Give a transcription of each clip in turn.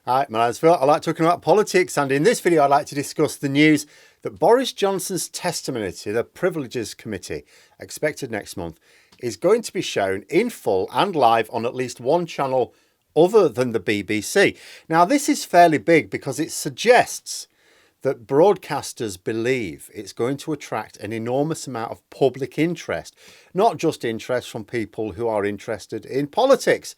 Hi, my name's Phil. I like talking about politics, and in this video I'd like to discuss the news that Boris Johnson's testimony to the Privileges Committee, expected next month, is going to be shown in full and live on at least one channel other than the BBC. Now, this is fairly big because it suggests that broadcasters believe it's going to attract an enormous amount of public interest, not just interest from people who are interested in politics.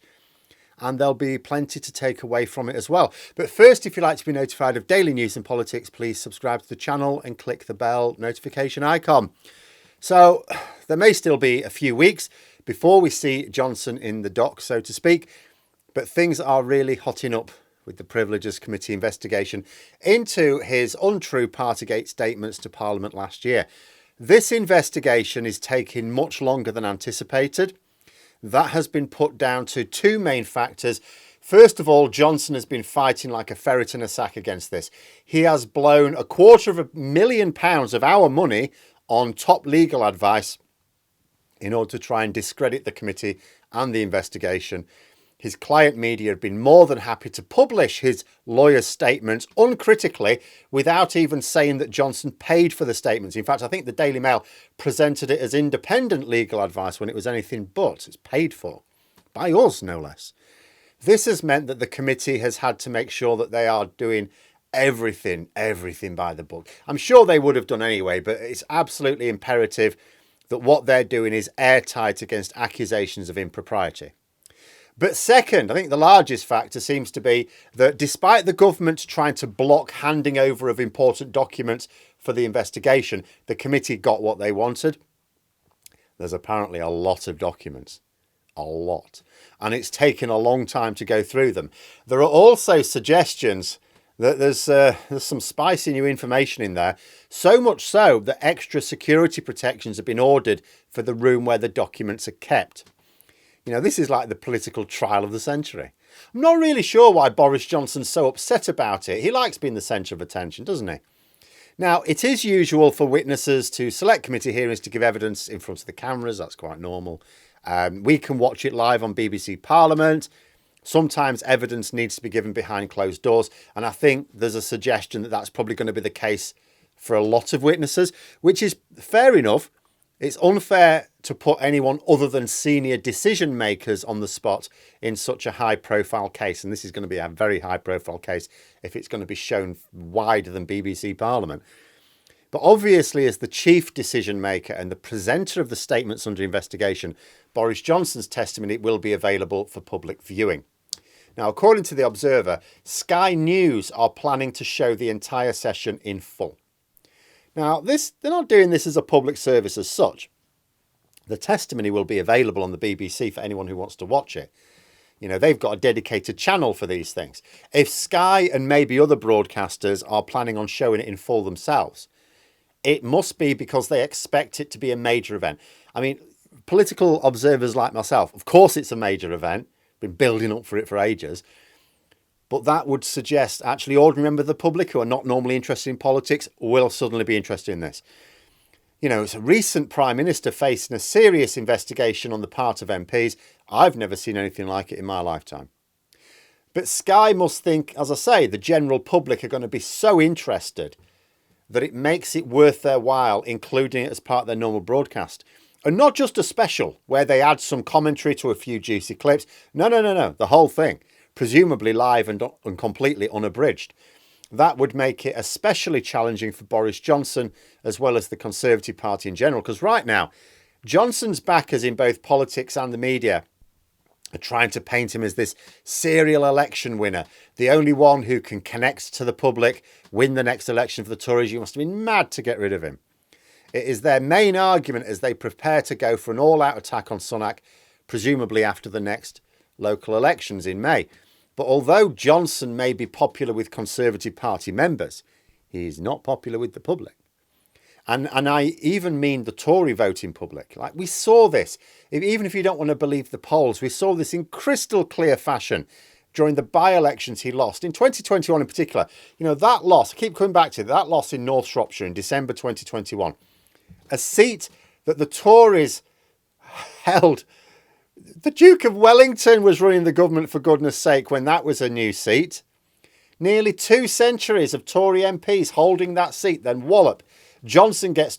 And there'll be plenty to take away from it as well. But first, if you'd like to be notified of daily news and politics, please subscribe to the channel and click the bell notification icon. So there may still be a few weeks before we see Johnson in the dock, so to speak, but things are really hotting up with the Privileges Committee investigation into his untrue Partygate statements to Parliament last year. This investigation is taking much longer than anticipated. That has been put down to two main factors. First of all, Johnson has been fighting like a ferret in a sack against this. He has blown £250,000 of our money on top legal advice in order to try and discredit the committee and the investigation. His client media have been more than happy to publish his lawyer's statements uncritically without even saying that Johnson paid for the statements. In fact, I think the Daily Mail presented it as independent legal advice when it was anything but. It's paid for by us, no less. This has meant that the committee has had to make sure that they are doing everything by the book. I'm sure they would have done anyway, but it's absolutely imperative that what they're doing is airtight against accusations of impropriety. But second, I think the largest factor seems to be that despite the government trying to block handing over of important documents for the investigation, the committee got what they wanted. There's apparently a lot of documents, a lot, and it's taken a long time to go through them. There are also suggestions that there's some spicy new information in there, so much so that extra security protections have been ordered for the room where the documents are kept. You know, this is like the political trial of the century. I'm not really sure why Boris Johnson's so upset about it. He likes being the centre of attention, doesn't he? Now, it is usual for witnesses to select committee hearings to give evidence in front of the cameras. That's quite normal. We can watch it live on BBC Parliament. Sometimes evidence needs to be given behind closed doors. And I think there's a suggestion that that's probably going to be the case for a lot of witnesses, which is fair enough. It's unfair to put anyone other than senior decision makers on the spot in such a high profile case. And this is going to be a very high profile case if it's going to be shown wider than BBC Parliament. But obviously, as the chief decision maker and the presenter of the statements under investigation, Boris Johnson's testimony will be available for public viewing. Now, according to The Observer, Sky News are planning to show the entire session in full. Now, they're not doing this as a public service as such. The testimony will be available on the BBC for anyone who wants to watch it. You know, they've got a dedicated channel for these things. If Sky and maybe other broadcasters are planning on showing it in full themselves, it must be because they expect it to be a major event. I mean, political observers like myself, of course it's a major event. Been building up for it for ages. But that would suggest actually ordinary members of the public who are not normally interested in politics will suddenly be interested in this. You know, it's a recent Prime Minister facing a serious investigation on the part of MPs. I've never seen anything like it in my lifetime. But Sky must think, as I say, the general public are going to be so interested that it makes it worth their while including it as part of their normal broadcast. And not just a special where they add some commentary to a few juicy clips. No, the whole thing. Presumably live and completely unabridged. That would make it especially challenging for Boris Johnson as well as the Conservative Party in general. Because right now, Johnson's backers in both politics and the media are trying to paint him as this serial election winner. The only one who can connect to the public, win the next election for the Tories. You must have been mad to get rid of him. It is their main argument as they prepare to go for an all-out attack on Sunak, presumably after the next local elections in May. But although Johnson may be popular with Conservative Party members, he is not popular with the public. And I even mean the Tory voting public. Like we saw this, even if you don't want to believe the polls, we saw this in crystal clear fashion during the by-elections he lost. In 2021 in particular, you know, that loss, I keep coming back to that loss in North Shropshire in December 2021. A seat that the Tories held. The Duke of Wellington was running the government, for goodness sake, when that was a new seat. Nearly 2 centuries of Tory MPs holding that seat, then wallop. Johnson gets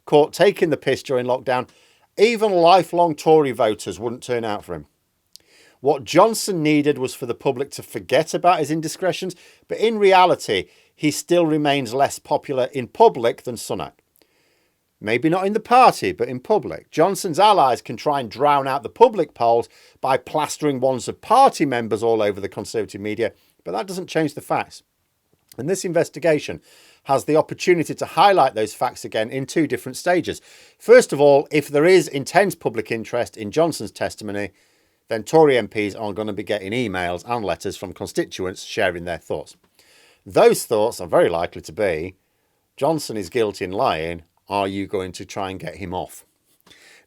caught taking the piss during lockdown. Even lifelong Tory voters wouldn't turn out for him. What Johnson needed was for the public to forget about his indiscretions, but in reality, he still remains less popular in public than Sunak. Maybe not in the party, but in public. Johnson's allies can try and drown out the public polls by plastering ones of party members all over the Conservative media, but that doesn't change the facts. And this investigation has the opportunity to highlight those facts again in 2 different stages. First of all, if there is intense public interest in Johnson's testimony, then Tory MPs are going to be getting emails and letters from constituents sharing their thoughts. Those thoughts are very likely to be, Johnson is guilty in lying. Are you going to try and get him off?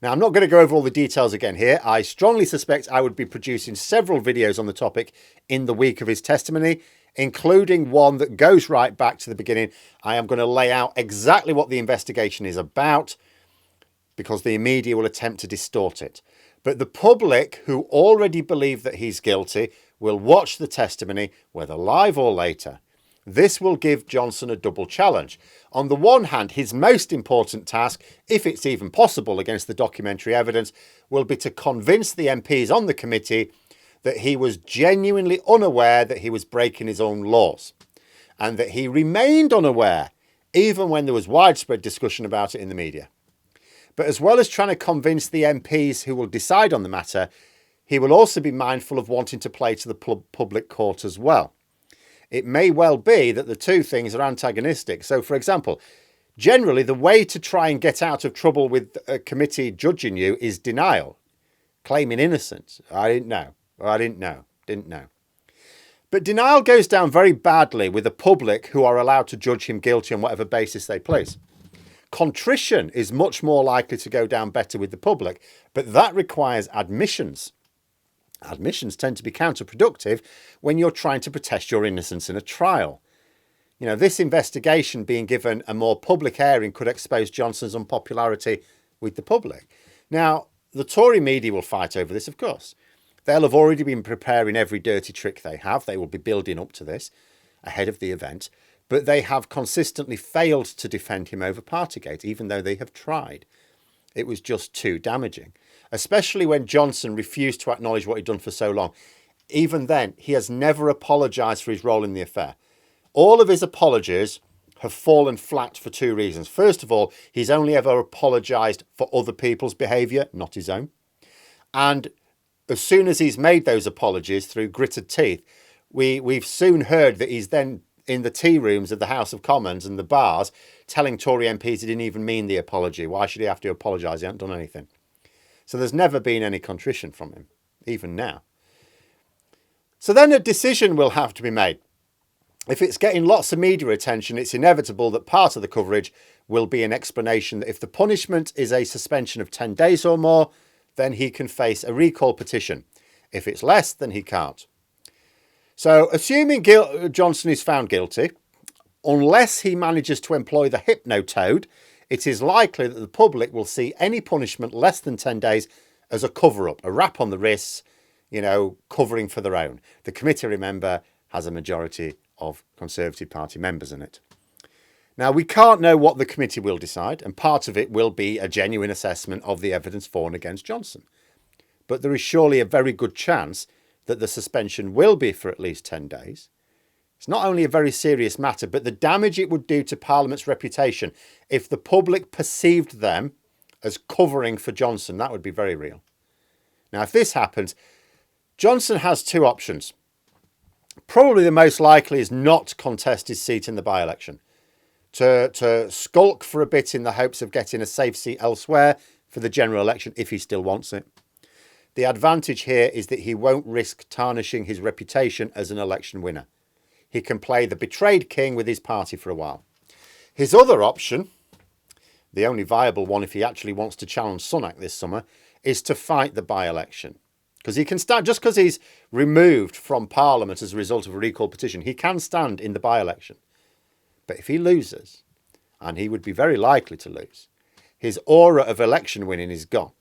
Now, I'm not going to go over all the details again here. I strongly suspect I would be producing several videos on the topic in the week of his testimony, including one that goes right back to the beginning. I am going to lay out exactly what the investigation is about, because the media will attempt to distort it. But the public, who already believe that he's guilty, will watch the testimony, whether live or later. This will give Johnson a double challenge. On the one hand, his most important task, if it's even possible against the documentary evidence, will be to convince the MPs on the committee that he was genuinely unaware that he was breaking his own laws, and that he remained unaware even when there was widespread discussion about it in the media. But as well as trying to convince the MPs who will decide on the matter, he will also be mindful of wanting to play to the public court as well. It may well be that the 2 things are antagonistic. So, for example, generally the way to try and get out of trouble with a committee judging you is denial, claiming innocence. I didn't know, or I didn't know. But denial goes down very badly with the public, who are allowed to judge him guilty on whatever basis they please. Contrition is much more likely to go down better with the public, but that requires admissions. Admissions tend to be counterproductive when you're trying to protest your innocence in a trial. You know, this investigation being given a more public airing could expose Johnson's unpopularity with the public. Now, the Tory media will fight over this, of course. They'll have already been preparing every dirty trick they have. They will be building up to this ahead of the event. But they have consistently failed to defend him over Partygate, even though they have tried. It was just too damaging, especially when Johnson refused to acknowledge what he'd done for so long. Even then, he has never apologised for his role in the affair. All of his apologies have fallen flat for 2 reasons. First of all, he's only ever apologised for other people's behaviour, not his own. And as soon as he's made those apologies through gritted teeth, we've soon heard that he's then in the tea rooms of the House of Commons and the bars telling Tory MPs he didn't even mean the apology. Why should he have to apologise? He hasn't done anything. So there's never been any contrition from him, even now. So then a decision will have to be made. If it's getting lots of media attention, it's inevitable that part of the coverage will be an explanation that if the punishment is a suspension of 10 days or more, then he can face a recall petition. If it's less, then he can't. So assuming Johnson is found guilty, unless he manages to employ the hypnotoad, it is likely that the public will see any punishment less than 10 days as a cover-up, a rap on the wrists, covering for their own. The committee, remember, has a majority of Conservative Party members in it. Now, we can't know what the committee will decide, and part of it will be a genuine assessment of the evidence for and against Johnson. But there is surely a very good chance that the suspension will be for at least 10 days. It's not only a very serious matter, but the damage it would do to Parliament's reputation if the public perceived them as covering for Johnson, that would be very real. Now, if this happens, Johnson has 2 options. Probably the most likely is not to contest his seat in the by-election, to skulk for a bit in the hopes of getting a safe seat elsewhere for the general election if he still wants it. The advantage here is that he won't risk tarnishing his reputation as an election winner. He can play the betrayed king with his party for a while. His other option, the only viable one if he actually wants to challenge Sunak this summer, is to fight the by-election. Because he can stand, just because he's removed from Parliament as a result of a recall petition, he can stand in the by-election. But if he loses, and he would be very likely to lose, his aura of election winning is gone.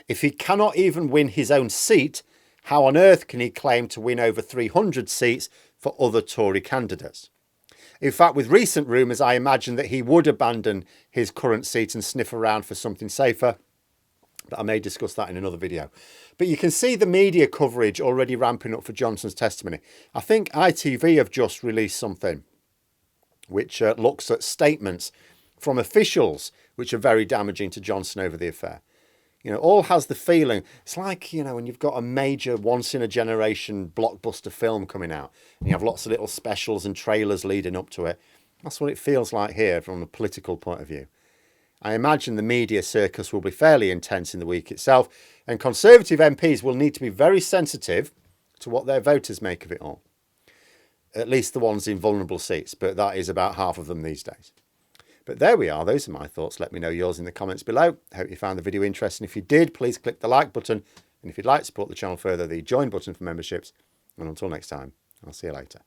If he cannot even win his own seat, how on earth can he claim to win over 300 seats for other Tory candidates. In fact, with recent rumours, I imagine that he would abandon his current seat and sniff around for something safer. But I may discuss that in another video. But you can see the media coverage already ramping up for Johnson's testimony. I think ITV have just released something which looks at statements from officials which are very damaging to Johnson over the affair. You know, all has the feeling, it's like, you know, when you've got a major once-in-a-generation blockbuster film coming out and you have lots of little specials and trailers leading up to it. That's what it feels like here from a political point of view. I imagine the media circus will be fairly intense in the week itself, and Conservative MPs will need to be very sensitive to what their voters make of it all. At least the ones in vulnerable seats, but that is about half of them these days. But there we are. Those are my thoughts. Let me know yours in the comments below. I hope you found the video interesting. If you did, please click the like button. And if you'd like to support the channel further, the join button for memberships. And until next time, I'll see you later.